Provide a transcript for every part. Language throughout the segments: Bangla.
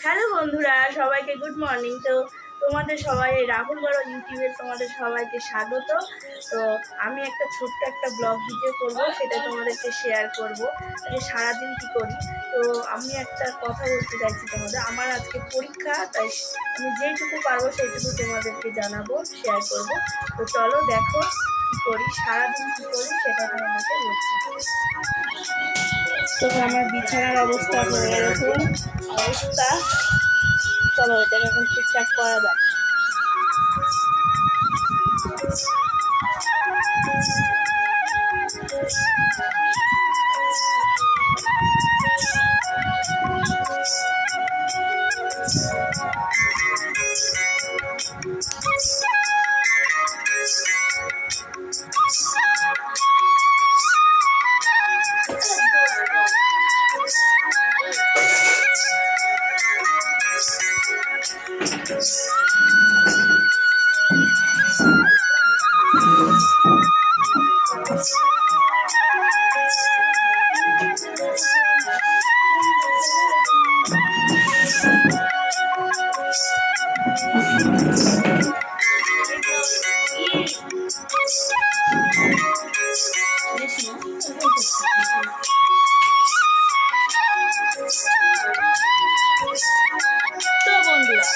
হ্যালো বন্ধুরা, সবাইকে গুড মর্নিং। তো তোমাদের সবাই রাহুল বড় ইউটিউবে তোমাদের সবাইকে স্বাগত। তো আমি ছোট্ট একটা ব্লগ ভিডিও করব, সেটা তোমাদেরকে শেয়ার করব যে সারাদিন কি করি। তো আমি একটা কথা বলতে চাইছি তোমাদের, আমার আজকে পরীক্ষা, তাই আমি যেইটুকু পারবো সেইটুকু তোমাদেরকে জানাবো, শেয়ার করব। তো চলো দেখো কি করি, সারাদিন কি করি সেটা তোমাদেরকে বলছি। তো আমার বিছানার অবস্থা হয়ে এরকম অবস্থা। চলো এটাকে এখন ঠিকঠাক করা যাক।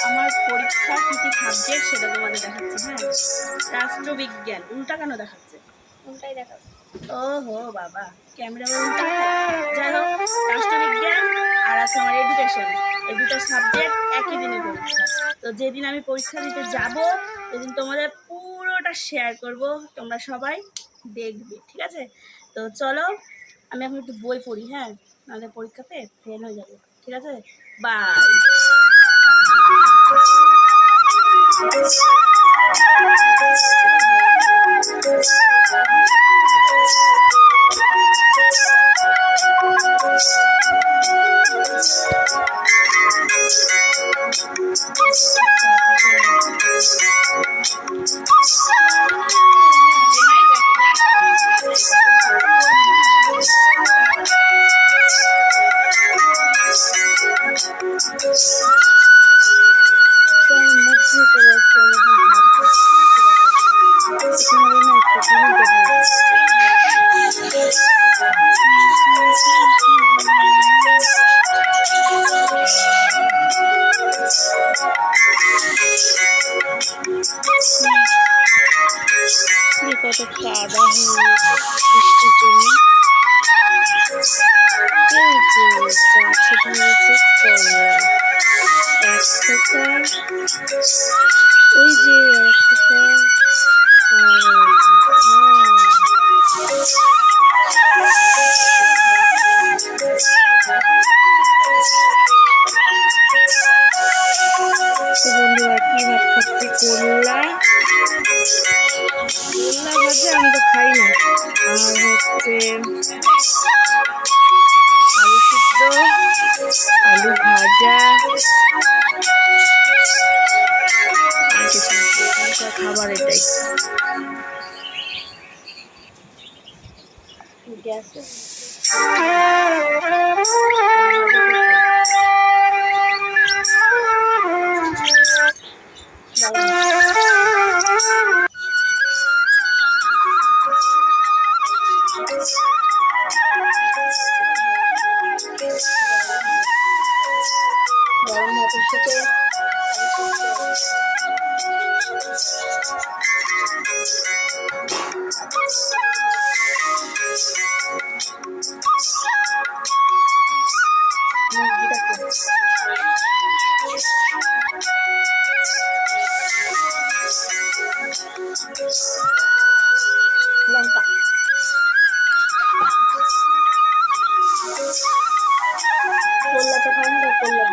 আমার পরীক্ষা কি কি সাবজেক্ট সেটা তোমাদের দেখাচ্ছি। হ্যাঁ, রাষ্ট্রবিজ্ঞান উল্টা কেন দেখাচ্ছে? উল্টাই দেখাচ্ছে। ওহো বাবা, ক্যামেরা উল্টা। যাই হোক, রাষ্ট্রবিজ্ঞান আর আছে আমার এডুকেশন, এই দুটো সাবজেক্ট একই দিনে পরীক্ষা। তো যেদিন আমি পরীক্ষা দিতে যাব সেদিন তোমাদের পুরোটা শেয়ার করব, তোমরা সবাই দেখবে, ঠিক আছে? তো চলো আমি এখন একটু বই পড়ি, হ্যাঁ, নাহলে পরীক্ষাতে ফেল হয়ে যাবে। ঠিক আছে, বাই। কত কাদা হয়ে বৃষ্টির জন্য। এই যে গাছে ধরেছে কলা, এক থোকা, ওই যে এক থোকা, তো বন্ধুরা কি ভাত খাচ্ছি? করলা ভাজা, আমি তো খাই না। আর হচ্ছে আলু সিদ্ধ, আলু ভাজা, আর কিছু খাবার এটাই। গ্যাসে গরম ভাতের সাথে লঙ্কা, করলা তো খাই না, করলা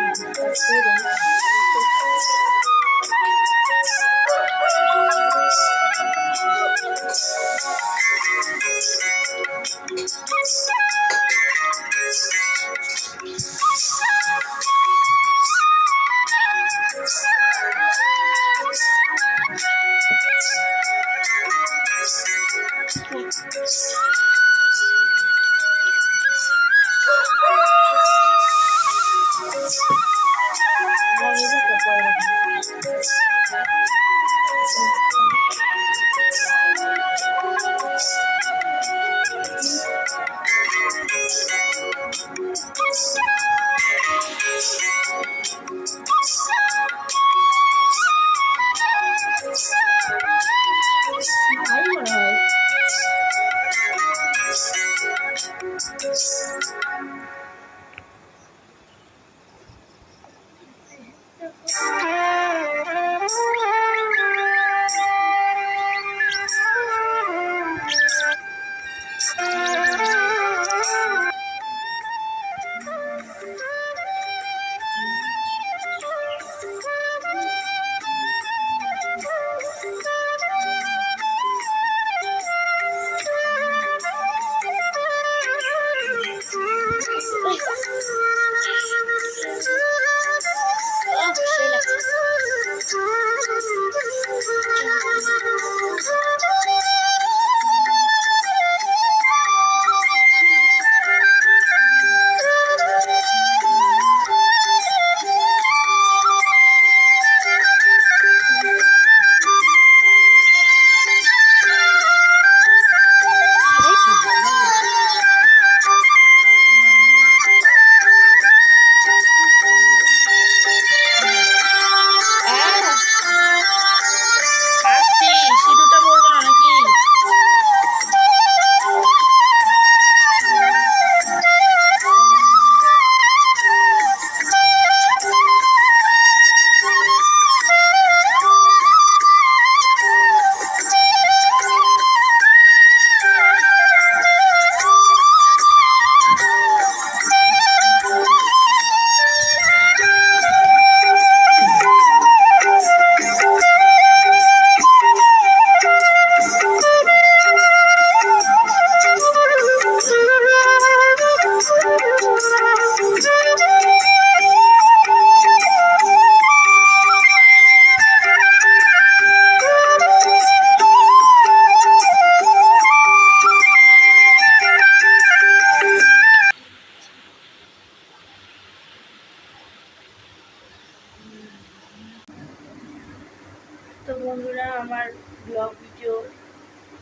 তো বন্ধুরা, আমার ব্লগ ভিডিও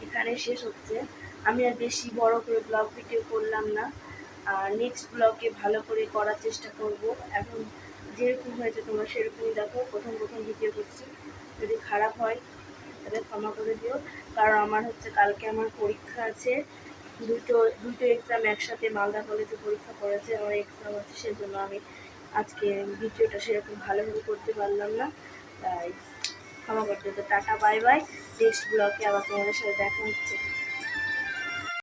এখানে শেষ হচ্ছে। আমি আর বেশি বড় করে ব্লগ ভিডিও করলাম না, আর নেক্সট ব্লগে ভালো করে করার চেষ্টা করব। এখন যেরকম হয়েছে তোমরা সেরকমই দেখো। প্রথম প্রথম ভিডিও করছি, যদি খারাপ হয় তাহলে ক্ষমা করে দিও। কারণ আমার হচ্ছে কালকে আমার পরীক্ষা আছে, দুটো এক্সাম একসাথে মালদা কলেজে পরীক্ষা পড়েছে, আমার এক্সাম আছে, সেজন্য আমি আজকে ভিডিওটা সেরকম ভালোভাবে করতে পারলাম না, তাই ক্ষমা করতে। তো টাটা, বাই বাই। নেক্সট ব্লগে আবার তোমাদের সাথে দেখা হচ্ছে।